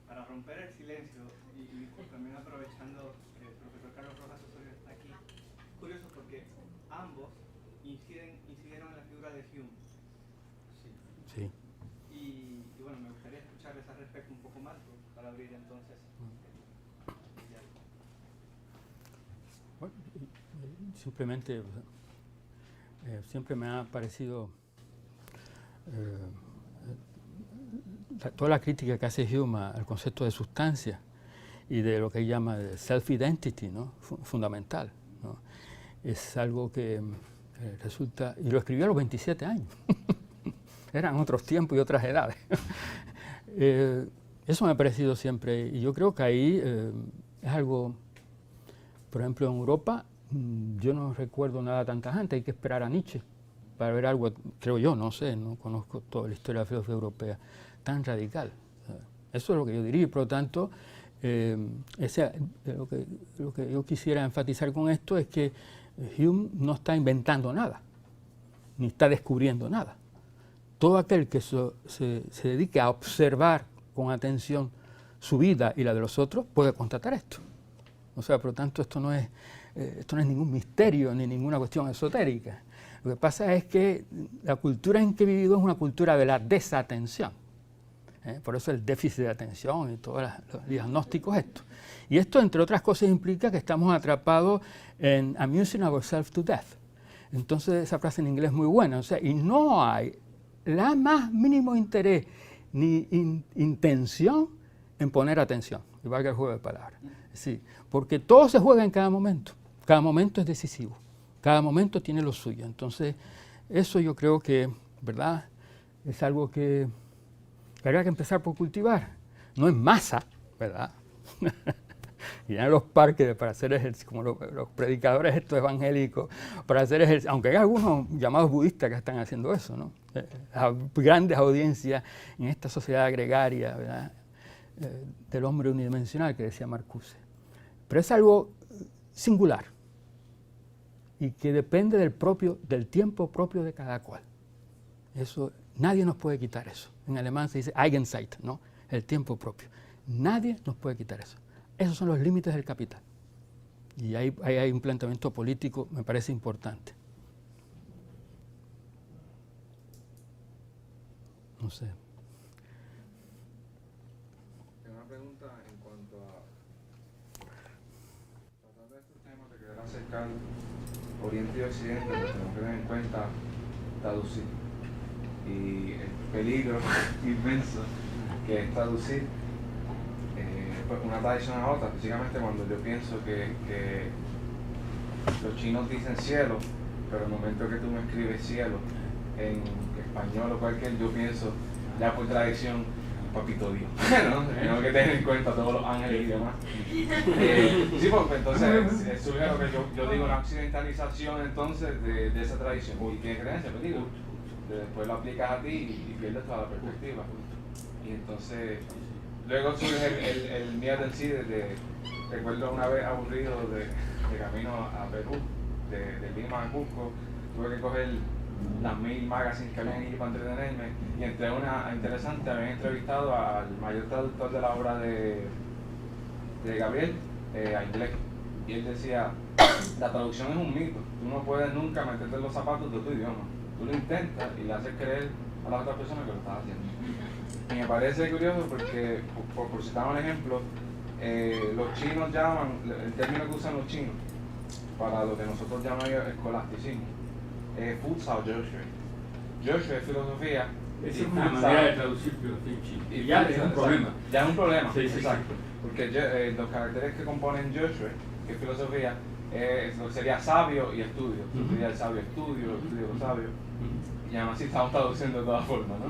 Para romper el silencio, y también aprovechando que el profesor Carlos Rojas Osorio está aquí, es curioso porque ambos incidieron en la figura de Hume. Sí. Y bueno, me gustaría escucharles al respecto un poco más para abrir entonces. Bueno, simplemente siempre me ha parecido toda la crítica que hace Hume al concepto de sustancia y de lo que llama self-identity, ¿no? Fundamental, ¿no? Es algo que resulta, y lo escribió a los 27 años. Eran otros tiempos y otras edades. Eso me ha parecido siempre, y yo creo que ahí es algo, por ejemplo, en Europa, yo no recuerdo nada tan tajante, hay que esperar a Nietzsche para ver algo, creo yo, no sé, no conozco toda la historia de la filosofía europea, tan radical. Eso es lo que yo diría, y por lo tanto, lo que yo quisiera enfatizar con esto es que Hume no está inventando nada, ni está descubriendo nada. Todo aquel que se dedique a observar con atención su vida y la de los otros puede constatar esto. O sea, por lo tanto, esto no es ningún misterio ni ninguna cuestión esotérica. Lo que pasa es que la cultura en que he vivido es una cultura de la desatención. Por eso el déficit de atención y todos los diagnósticos esto. Y esto, entre otras cosas, implica que estamos atrapados en amusing ourselves to death. Entonces, esa frase en inglés es muy buena. O sea, y no hay la más mínimo interés ni intención en poner atención, y valga el juego de palabras. Sí, porque todo se juega en cada momento es decisivo, cada momento tiene lo suyo. Entonces, eso yo creo que, ¿verdad?, es algo que habría que empezar por cultivar. No en masa, ¿verdad? Y en los parques para hacer ejercicio, como los predicadores estos evangélicos, para hacer ejercicio, aunque hay algunos llamados budistas que están haciendo eso, ¿no? Grandes audiencias en esta sociedad gregaria, ¿verdad?, del hombre unidimensional que decía Marcuse. Pero es algo singular y que depende del tiempo propio de cada cual. Eso, nadie nos puede quitar eso. En alemán se dice Eigenzeit, ¿no?, el tiempo propio. Nadie nos puede quitar eso. Esos son los límites del capital. Y ahí hay un planteamiento político, me parece importante. No sé. Tengo una pregunta en cuanto a tratar de estos temas de querer acercar Oriente y Occidente, pues tenemos que tener en cuenta traducir. Y el peligro inmenso que es traducir pues una tradición a otra, específicamente cuando yo pienso que los chinos dicen cielo, pero el momento que tú me escribes cielo en español o cualquier, yo pienso ya por tradición papito Dios, ¿no? Tengo que tener en cuenta todos los ángeles y demás. Sí, pues entonces surge lo que yo digo, la occidentalización entonces de esa tradición. ¿Y qué creencia? Pues digo, después lo aplicas a ti y pierdes toda la perspectiva. Y entonces luego surge el miedo en sí. Recuerdo una vez aburrido de camino a Perú, de Lima a Cusco, tuve que coger las 1000 magazines que habían allí para entretenerme, y entre una interesante habían entrevistado al mayor traductor de la obra de Gabriel a inglés, y él decía, la traducción es un mito, tú no puedes nunca meterte en los zapatos de tu idioma, tú lo intentas y le haces creer a las otras personas que lo están haciendo. Y me parece curioso porque, por citar un ejemplo, los chinos llaman, el término que usan los chinos para lo que nosotros llamamos escolasticismo, es Futsal Geoshui. Geoshui es filosofía. Esa es una manera de traducir filosofía en chino. Y ya es un problema. Ya es un problema, sí, exacto. Sí. Porque los caracteres que componen Geoshui, que es filosofía, sería sabio y estudio. Sería el sabio estudio, el estudio lo sabio. Y aún así estamos traduciendo de todas formas, ¿no?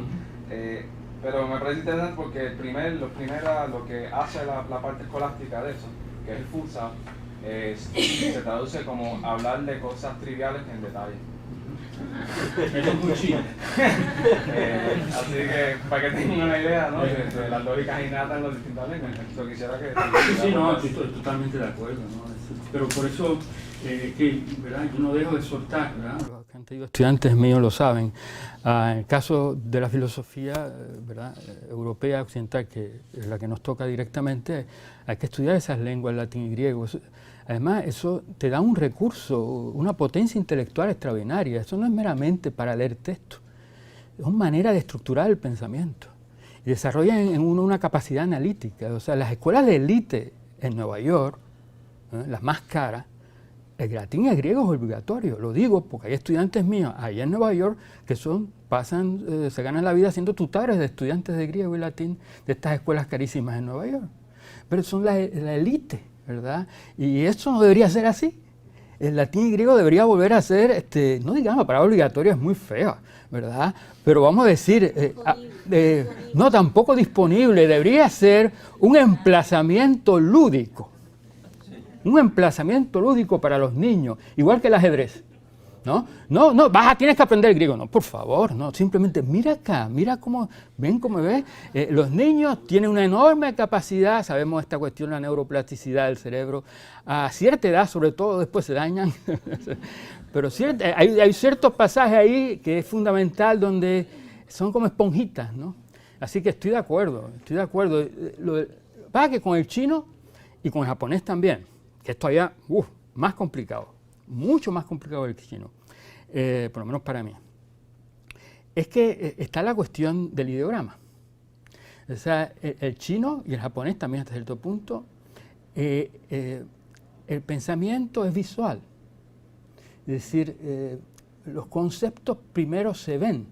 Pero me parece interesante porque lo que hace la parte escolástica de eso, que es el futsal, se traduce como hablar de cosas triviales en detalle. Eso es muy chino. Así que para que tengan una idea, ¿no? de las lógicas innatas en las distintas lenguas. Yo quisiera que... Sí, no, estoy totalmente de acuerdo, ¿no? Pero por eso, que, ¿verdad? Yo no dejo de soltar, ¿verdad? Los que han tenido estudiantes míos lo saben. En el caso de la filosofía, ¿verdad? Europea, occidental, que es la que nos toca directamente, hay que estudiar esas lenguas, latín y griego. Además, eso te da un recurso, una potencia intelectual extraordinaria. Eso no es meramente para leer texto, es una manera de estructurar el pensamiento. Y desarrollan en uno una capacidad analítica. O sea, las escuelas de élite en Nueva York, las más caras, el latín y el griego es obligatorio. Lo digo porque hay estudiantes míos allá en Nueva York que se ganan la vida siendo tutores de estudiantes de griego y latín de estas escuelas carísimas en Nueva York. Pero son la élite, ¿verdad? Y eso no debería ser así. El latín y griego debería volver a ser, no digamos, la palabra obligatoria es muy fea, ¿verdad? Pero vamos a decir, no, tampoco disponible, debería ser un emplazamiento lúdico. Un emplazamiento lúdico para los niños, igual que el ajedrez. No, tienes que aprender griego. No, por favor, no, simplemente mira acá, mira cómo, ven cómo ves. Los niños tienen una enorme capacidad, sabemos esta cuestión, la neuroplasticidad del cerebro, a cierta edad sobre todo, después se dañan, pero hay ciertos pasajes ahí que es fundamental donde son como esponjitas, ¿no? Así que estoy de acuerdo. Pasa que con el chino y con el japonés también, que es todavía más complicado, mucho más complicado que el chino, por lo menos para mí, es que está la cuestión del ideograma. O sea, el chino y el japonés también hasta cierto punto, el pensamiento es visual. Es decir, los conceptos primero se ven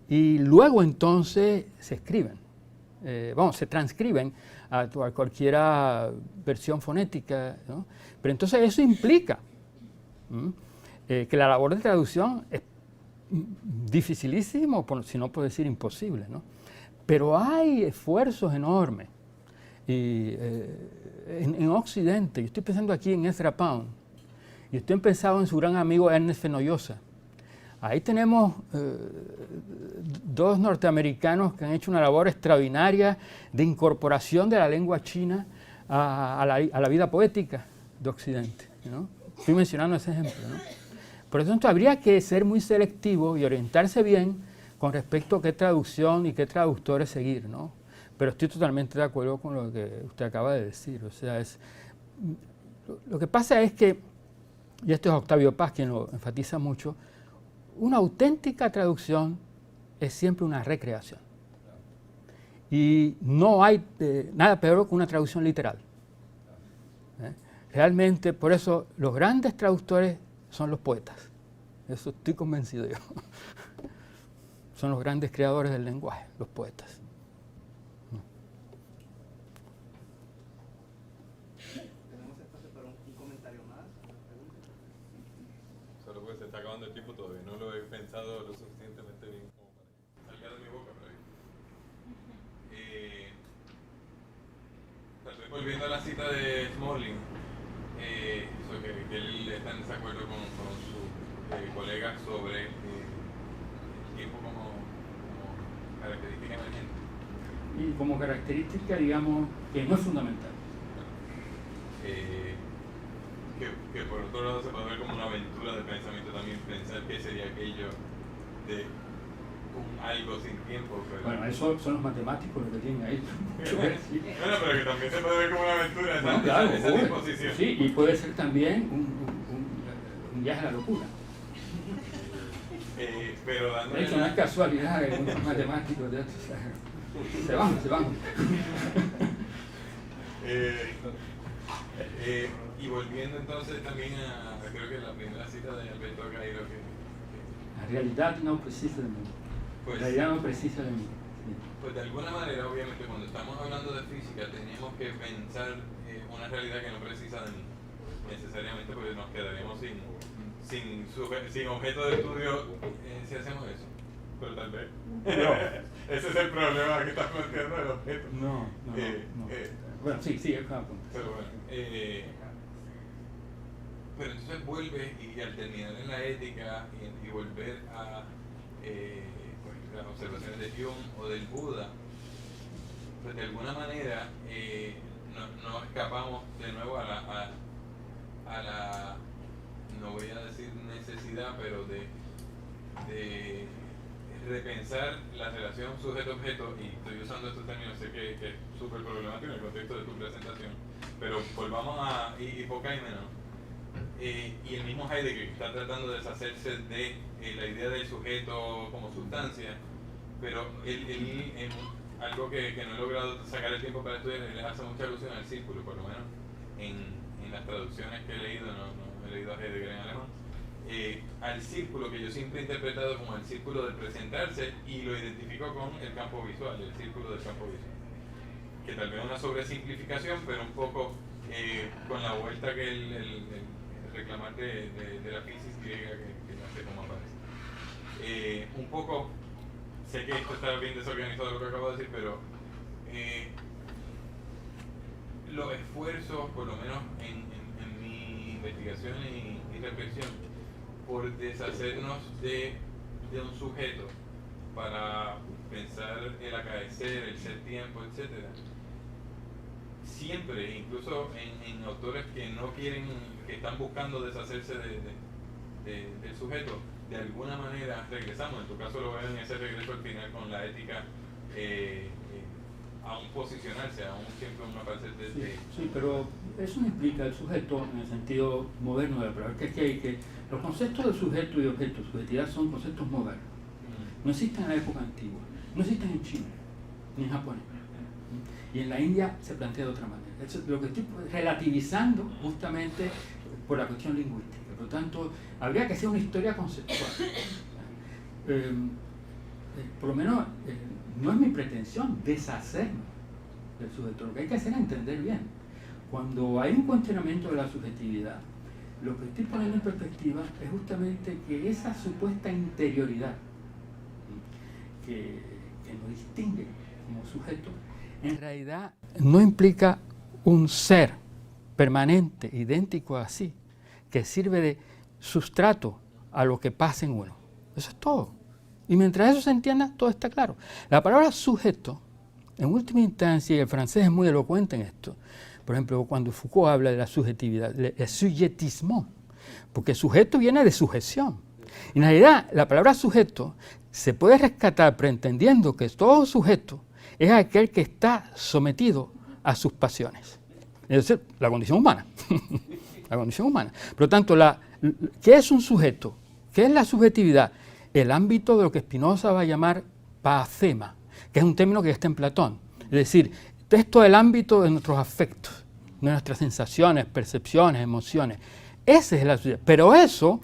y luego entonces se escriben. Se transcriben a cualquier versión fonética, ¿no? Pero entonces eso implica que la labor de traducción es dificilísimo, si no puedo decir imposible, ¿no? Pero hay esfuerzos enormes. Y, en Occidente, yo estoy pensando aquí en Ezra Pound, y estoy pensando en su gran amigo Ernest Fenollosa. Ahí tenemos dos norteamericanos que han hecho una labor extraordinaria de incorporación de la lengua china a la vida poética de Occidente, ¿no? Estoy mencionando ese ejemplo, ¿no? Por lo tanto, habría que ser muy selectivo y orientarse bien con respecto a qué traducción y qué traductores seguir, ¿no? Pero estoy totalmente de acuerdo con lo que usted acaba de decir. O sea, lo que pasa es que, y esto es Octavio Paz quien lo enfatiza mucho, una auténtica traducción es siempre una recreación. Y no hay nada peor que una traducción literal. Realmente, por eso, los grandes traductores son los poetas. Eso estoy convencido yo. Son los grandes creadores del lenguaje, los poetas. ¿Tenemos espacio para un comentario más? Solo porque se está acabando el tiempo todavía. No lo he pensado lo suficientemente bien como para salga de mi boca, pero estoy volviendo a la cita de Smalling, que él está en desacuerdo con sus colegas sobre el tiempo como característica emergente. Y como característica, digamos, que no es fundamental. Que por otro lado se puede ver como una aventura de pensamiento también, pensar qué sería aquello de algo sin tiempo. Pero... Bueno, eso son los matemáticos los que tienen ahí. Bueno, pero que también se puede ver como una aventura, bueno, claro, esa disposición. Sí, y puede ser también un viaje a la locura. Pero De dándole hecho, no es casualidad que muchos matemáticos de estos se van. Y volviendo entonces también creo que la primera cita de Alberto Cairo La realidad no precisa de mí. pues, La realidad no precisa de mí. pues de alguna manera, obviamente, cuando estamos hablando de física, tenemos que pensar una realidad que no precisa de mí, necesariamente, porque nos quedaríamos sin objeto de estudio si hacemos eso. Pero tal vez. Ese es el problema que estás planteando del objeto. No. Bueno, sí, es cada punto. Pero bueno, pero entonces vuelves y al terminar en la ética y volver a pues, las observaciones de Hume o del Buda, pues de alguna manera no escapamos de nuevo a la, no voy a decir necesidad, pero de repensar la relación sujeto-objeto, y estoy usando estos términos, sé que es súper problemático en el contexto de tu presentación, pero volvamos a Hippocaimeno, y el mismo Heidegger está tratando de deshacerse de la idea del sujeto como sustancia, pero él algo que no he logrado sacar el tiempo para estudiar, él hace mucha alusión al círculo, por lo menos en las traducciones que he leído, no he leído a Heidegger en alemán, al círculo que yo siempre he interpretado como el círculo del presentarse, y lo identifico con el campo visual, el círculo del campo visual, que tal vez es una sobresimplificación, pero un poco con la vuelta que el reclamar de la física griega que no sé cómo aparece. Un poco, sé que esto está bien desorganizado lo que acabo de decir, pero los esfuerzos, por lo menos en mi investigación y reflexión, por deshacernos de un sujeto para pensar el acaecer, el ser tiempo, etc. Siempre, incluso en autores que no quieren, que están buscando deshacerse del sujeto, de alguna manera regresamos. En tu caso lo veo en ese regreso al final con la ética, a un posicionarse, a un siempre una parte de... Sí, pero eso no implica el sujeto en el sentido moderno de la palabra, que los conceptos de sujeto y objeto, subjetividad, son conceptos modernos. No existen en la época antigua, no existen en China, ni en Japón. Y en la India se plantea de otra manera. Eso es lo que estoy relativizando justamente por la cuestión lingüística. Por lo tanto, habría que hacer una historia conceptual. Por lo menos, no es mi pretensión deshacerme del sujeto. Lo que hay que hacer es entender bien. Cuando hay un cuestionamiento de la subjetividad, lo que estoy poniendo en perspectiva es justamente que esa supuesta interioridad que nos distingue como sujeto, en realidad no implica un ser permanente, idéntico a sí, que sirve de sustrato a lo que pasa en uno. Eso es todo. Y mientras eso se entienda, todo está claro. La palabra sujeto, en última instancia, y el francés es muy elocuente en esto, por ejemplo, cuando Foucault habla de la subjetividad, el sujetismo, porque sujeto viene de sujeción. En realidad, la palabra sujeto se puede rescatar preentendiendo que todo sujeto es aquel que está sometido a sus pasiones. Es decir, la condición humana. La condición humana. Por lo tanto, ¿qué es un sujeto? ¿Qué es la subjetividad? El ámbito de lo que Spinoza va a llamar paacema, que es un término que está en Platón. Es decir, esto es el ámbito de nuestros afectos, de nuestras sensaciones, percepciones, emociones. Ese es la subjetividad. Pero eso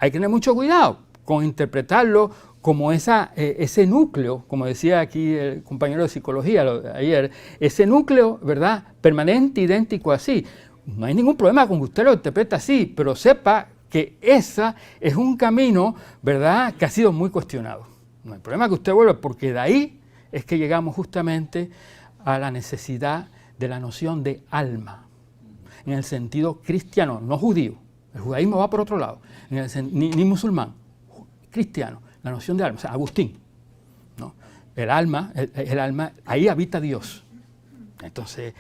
hay que tener mucho cuidado con interpretarlo como ese núcleo, como decía aquí el compañero de psicología ayer, ese núcleo, ¿verdad?, permanente, idéntico así. No hay ningún problema con que usted lo interprete así, pero sepa que ese es un camino, ¿verdad?, que ha sido muy cuestionado. No hay problema que usted vuelva, porque de ahí es que llegamos justamente a la necesidad de la noción de alma, en el sentido cristiano, no judío. El judaísmo va por otro lado, ni musulmán, cristiano. La noción de alma, o sea, Agustín, ¿no? El alma, ahí habita Dios. Entonces,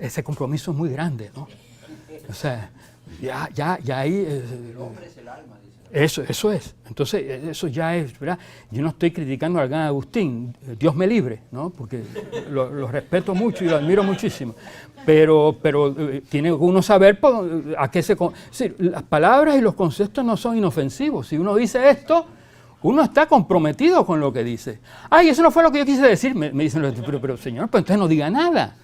ese compromiso es muy grande, ¿no? O sea, ya ahí... El hombre es el alma, dice. Eso es. Entonces, eso ya es, ¿verdad? Yo no estoy criticando al gran Agustín, Dios me libre, ¿no? Porque lo respeto mucho y lo admiro muchísimo. Pero tiene uno saber a qué se... Es decir, las palabras y los conceptos no son inofensivos. Si uno dice esto, Uno está comprometido con lo que dice. Ay, eso no fue lo que yo quise decir. Me dicen los pero señor, pues entonces no diga nada.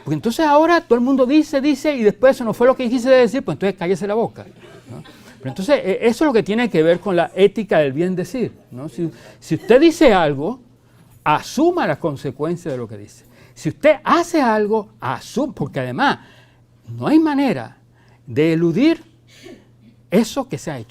Porque entonces ahora todo el mundo dice, y después eso no fue lo que quise decir, pues entonces cállese la boca, ¿no? Pero entonces eso es lo que tiene que ver con la ética del bien decir, ¿no? Si usted dice algo, asuma las consecuencias de lo que dice. Si usted hace algo, asuma, porque además no hay manera de eludir eso que se ha hecho.